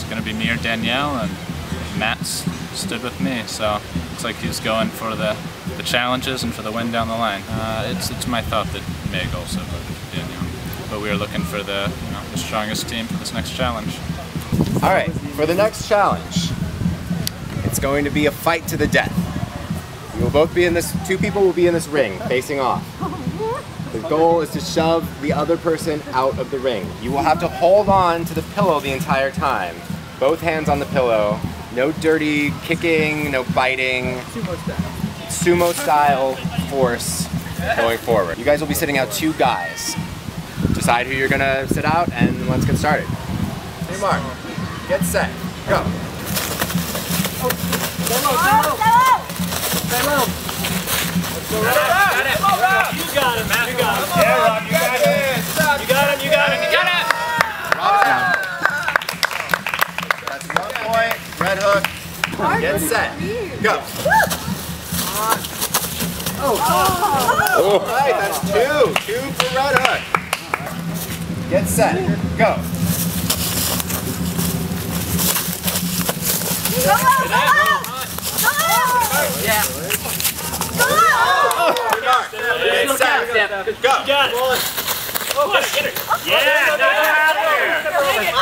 it's going to be me or Danielle, and Matt's stood with me, so looks like he's going for the challenges and for the win down the line. It's my thought that Meg also voted for Danielle, but we are looking for the strongest team for this next challenge. All right, for the next challenge, it's going to be a fight to the death. You will both be in this. 2 people will be in this ring, facing off. The goal is to shove the other person out of the ring. You will have to hold on to the pillow the entire time. Both hands on the pillow. No dirty kicking, no biting. Sumo style force going forward. You guys will be sitting out 2 guys. Decide who you're gonna sit out, and let's get started. Hey Mark, get set, go. Stay low, stay low. Stay low. You got him, Matt. You got him. Yeah, Rob, you got him. You got him, you got him, you got him. Rob is out. That's 1 point, red hook. Get set, go. Oh, right, that's 2. 2 for red hook. Get set, go. Yeah. Get set, go. You got it. Oh, get it. Yeah, knock her out there. Get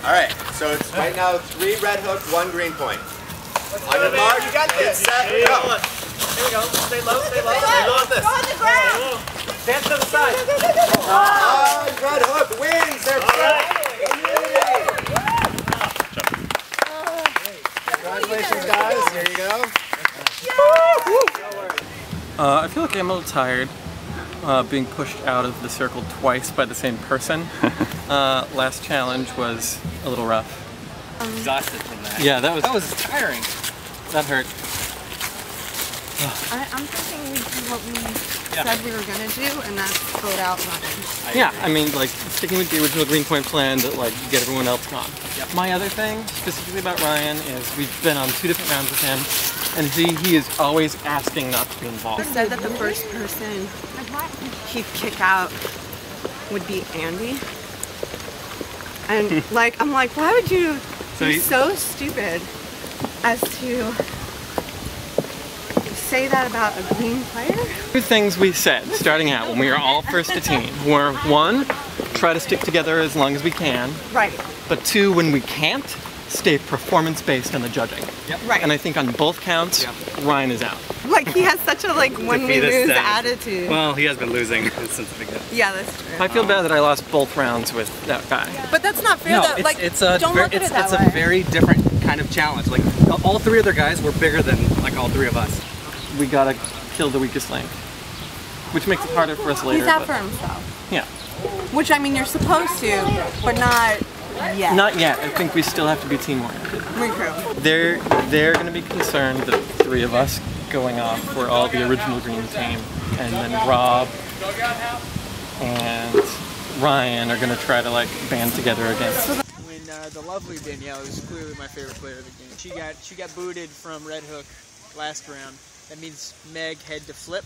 All right, so it's right now 3 red hook, 1 green point. On your mark, you got this. Get set, go. Here we go. Stay low, stay low. Stay low on this. Go on the ground. Dance to the side. Red hook wins their fight. Congratulations, guys. Here you go. I feel like I'm a little tired being pushed out of the circle twice by the same person. Last challenge was a little rough. Exhausted from that. Yeah, that was tiring. that hurt. I'm thinking we do what we said we were gonna do, and that's vote out Ryan. Yeah, I mean, like, sticking with the original Greenpoint plan that, like, get everyone else gone. Yep. My other thing, specifically about Ryan, is we've been on 2 different rounds with him, and he is always asking not to be involved. He said that the first person he'd kick out would be Andy. And, like, I'm like, why would you be so stupid as to say that about a green player? 2 things we said starting out when we were all first a team were 1, try to stick together as long as we can. Right. But 2, when we can't, stay performance-based on the judging. Yep. Right. And I think on both counts, Ryan is out. Like, he has such a, like, when we lose attitude. Well, he has been losing since the beginning. Yeah, that's true. I feel bad that I lost both rounds with that guy. But that's not fair. No, it's a very different kind of challenge. Like, all 3 other guys were bigger than, like, all 3 of us. We gotta kill the weakest link, which makes it harder for us later. He's out for himself. Yeah. Which, I mean, you're supposed to, but not yet. Not yet. I think we still have to be team-oriented. Recruit. They're gonna be concerned that 3 of us going off were all the original green team, and then Rob and Ryan are gonna try to, like, band together against. When the lovely Danielle, who's clearly my favorite player of the game, she got booted from red hook last round. That means Meg had to flip,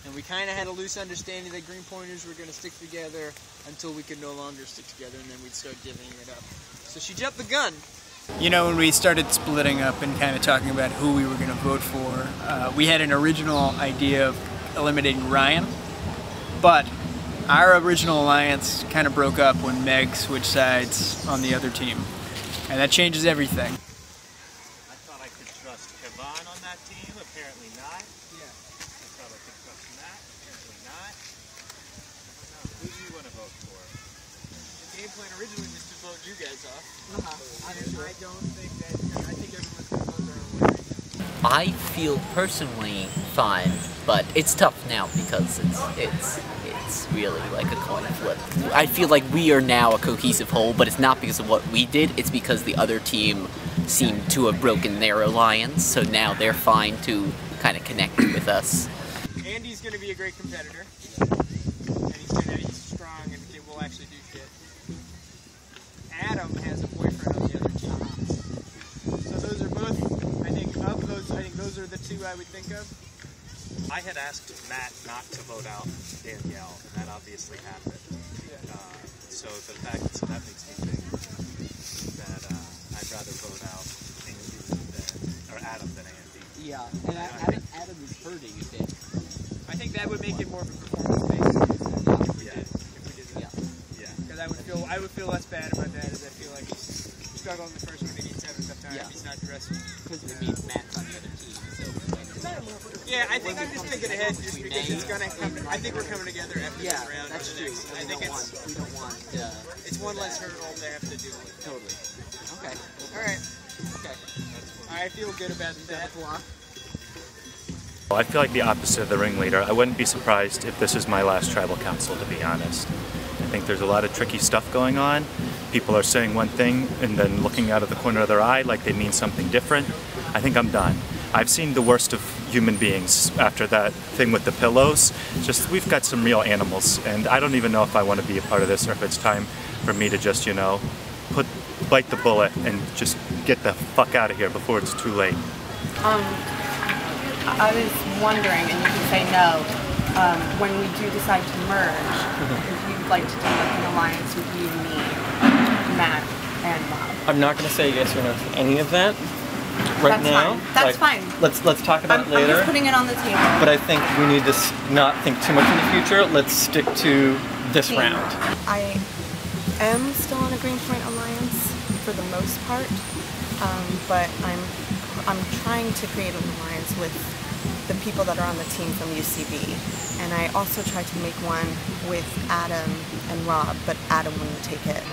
and we kind of had a loose understanding that green pointers were going to stick together until we could no longer stick together, and then we'd start divvying it up. So she jumped the gun. You know, when we started splitting up and kind of talking about who we were going to vote for, we had an original idea of eliminating Ryan, but our original alliance kind of broke up when Meg switched sides on the other team, and that changes everything. On that team, apparently not. Yeah. I thought I could trust Matt, apparently not. Who do you want to vote for? The game plan originally was to vote you guys off. I don't think that, I think everyone's going to vote their own way. I feel personally fine, but it's tough now because it's really like a coin flip. I feel like we are now a cohesive whole, but it's not because of what we did, it's because the other team seem to have broken their alliance, so now they're fine to kind of connect with us. Andy's going to be a great competitor, and he's strong and will actually do shit. Adam has a boyfriend on the other team, so those are both, I think, Of those, I think those are the two I would think of. I had asked Matt not to vote out Danielle, and that obviously happened. So that makes me think that I'd rather vote out Adam than Andy. Yeah, and Adam is hurting a bit. I think that would make it more of a performance-based if we did that. Yeah. Because I would feel less bad about that, as I feel like he's struggling the first one. He needs to have a tough time. Yeah. He's not dressing. Because it means Matt's on the other team, so... Yeah, I think I'm just thinking ahead just because it's going to come. I think we're coming together after this round. That's true. I think we don't want. It's one less hurdle to have to deal with. Totally. Okay. All right. Okay. I feel good about that. I feel like the opposite of the ringleader. I wouldn't be surprised if this is my last tribal council, to be honest. I think there's a lot of tricky stuff going on. People are saying one thing and then looking out of the corner of their eye like they mean something different. I think I'm done. I've seen the worst of human beings after that thing with the pillows. Just, we've got some real animals, and I don't even know if I want to be a part of this or if it's time for me to just, you know, bite the bullet and just get the fuck out of here before it's too late. I was wondering, and you can say no, when we do decide to merge, if you'd like to do like an alliance with you, me, Matt, and Rob. I'm not going to say yes or no to any of that right now. That's fine. Let's talk about it later. I'm just putting it on the table. But I think we need to not think too much in the future. Let's stick to this round. I am still on a Greenpoint alliance for the most part, but I'm trying to create an alliance with the people that are on the team from UCB, and I also tried to make one with Adam and Rob, but Adam wouldn't take it.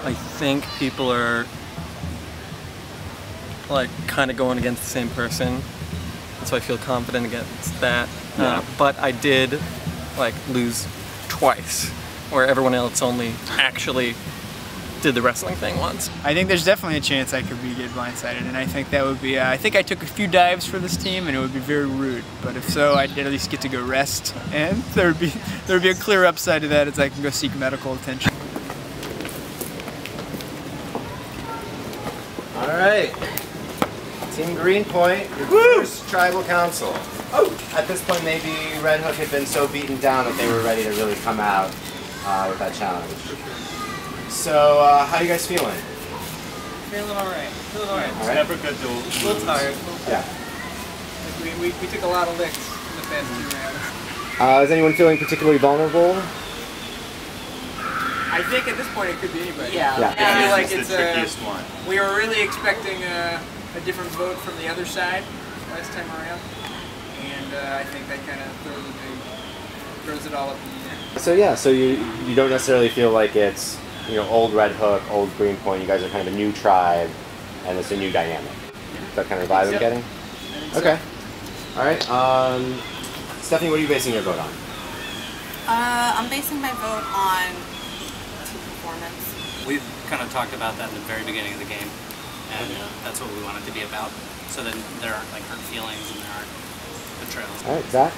I think people are like kind of going against the same person, so I feel confident against that. But I did like lose twice, where everyone else only actually did the wrestling thing once. I think there's definitely a chance I could get blindsided, and I think that would be, I think I took a few dives for this team and it would be very rude, but if so, I'd at least get to go rest, and there would be a clear upside to that as I can go seek medical attention. Alright, Team Greenpoint, your first tribal council. At this point, maybe Red Hook had been so beaten down that they were ready to really come out with that challenge. So, how are you guys feeling? Feeling alright. It's never good to lose. A little tired. Yeah. Like we took a lot of licks in the past 2 rounds. Is anyone feeling particularly vulnerable? I think at this point it could be anybody. Yeah. I feel like it's the trickiest one. We were really expecting a different vote from the other side last time around, and I think that kind of throws it all up in the air. So yeah, so you don't necessarily feel like it's, you know, old Red Hook, old Greenpoint. You guys are kind of a new tribe, and it's a new dynamic. Is that kind of vibe I'm getting? Okay. All right. Stephanie, what are you basing your vote on? I'm basing my vote on team performance. We've kind of talked about that in the very beginning of the game, and that's what we want it to be about. So then there aren't like hurt feelings and there aren't betrayals. All right, Zach.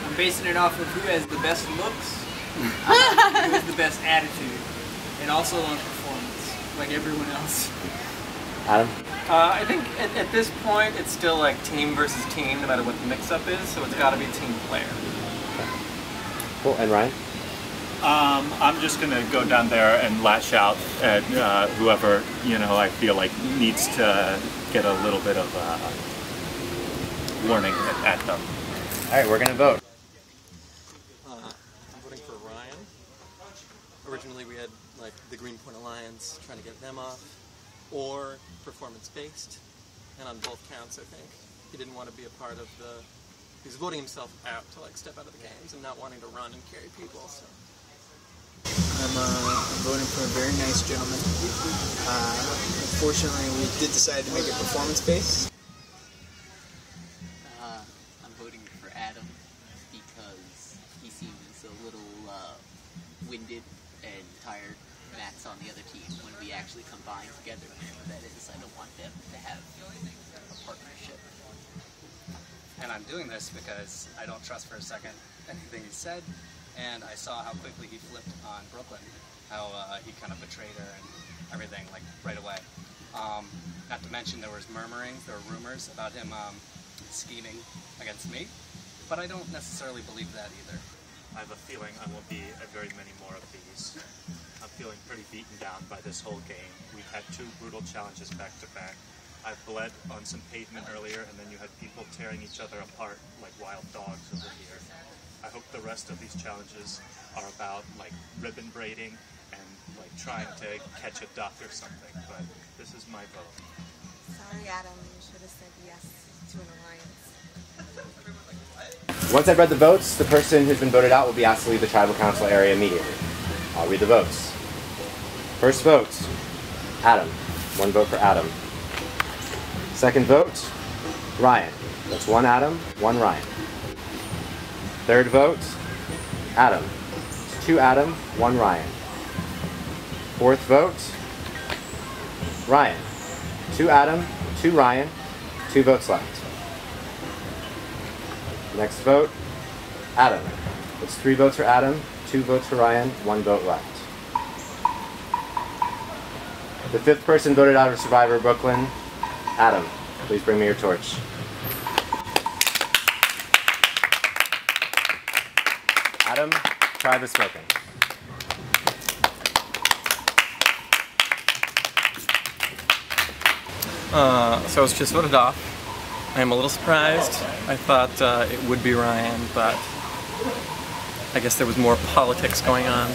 I'm basing it off of who has the best looks, who has the best attitude, and also on performance, like everyone else. Adam? I think at this point it's still like team versus team, no matter what the mix-up is, so it's got to be team player. Okay. Cool. And Ryan? I'm just going to go down there and lash out at whoever, you know, I feel like needs to get a little bit of warning at them. All right, we're going to vote. I'm voting for Ryan. Originally we had like the Greenpoint Alliance, trying to get them off, or performance-based, and on both counts I think. He didn't want to be a part of the, he was voting himself out to like step out of the games and not wanting to run and carry people, so. I'm voting for a very nice gentleman. Unfortunately, we did decide to make it performance-based. I'm voting for Adam because he seems a little winded and tired. Matt's on the other team. When we actually combine together, whenever that is, I don't want them to have a partnership. And I'm doing this because I don't trust for a second anything he said, and I saw how quickly he flipped on Brooklyn, how he kind of betrayed her and everything, like, right away. Not to mention there was murmurings, there were rumors about him scheming against me, but I don't necessarily believe that either. I have a feeling I won't be at very many more of these. I'm feeling pretty beaten down by this whole game. We've had 2 brutal challenges back to back. I've bled on some pavement earlier, and then you had people tearing each other apart like wild dogs over here. I hope the rest of these challenges are about like ribbon braiding and like trying to catch a duck or something, but this is my vote. Sorry, Adam. You should have said yes to an alliance. Once I've read the votes, the person who's been voted out will be asked to leave the tribal council area immediately. I'll read the votes. First vote, Adam. 1 vote for Adam. Second vote, Ryan. That's 1 Adam, 1 Ryan. Third vote, Adam. It's 2 Adam, 1 Ryan. Fourth vote, Ryan. 2 Adam, 2 Ryan, 2 votes left. Next vote, Adam. It's 3 votes for Adam, 2 votes for Ryan, 1 vote left. The 5th person voted out of Survivor Brooklyn, Adam. Please bring me your torch. Adam, try the smoking. So I was just voted off. I am a little surprised. I thought it would be Ryan, but I guess there was more politics going on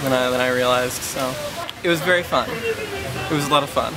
than I realized. So it was very fun. It was a lot of fun.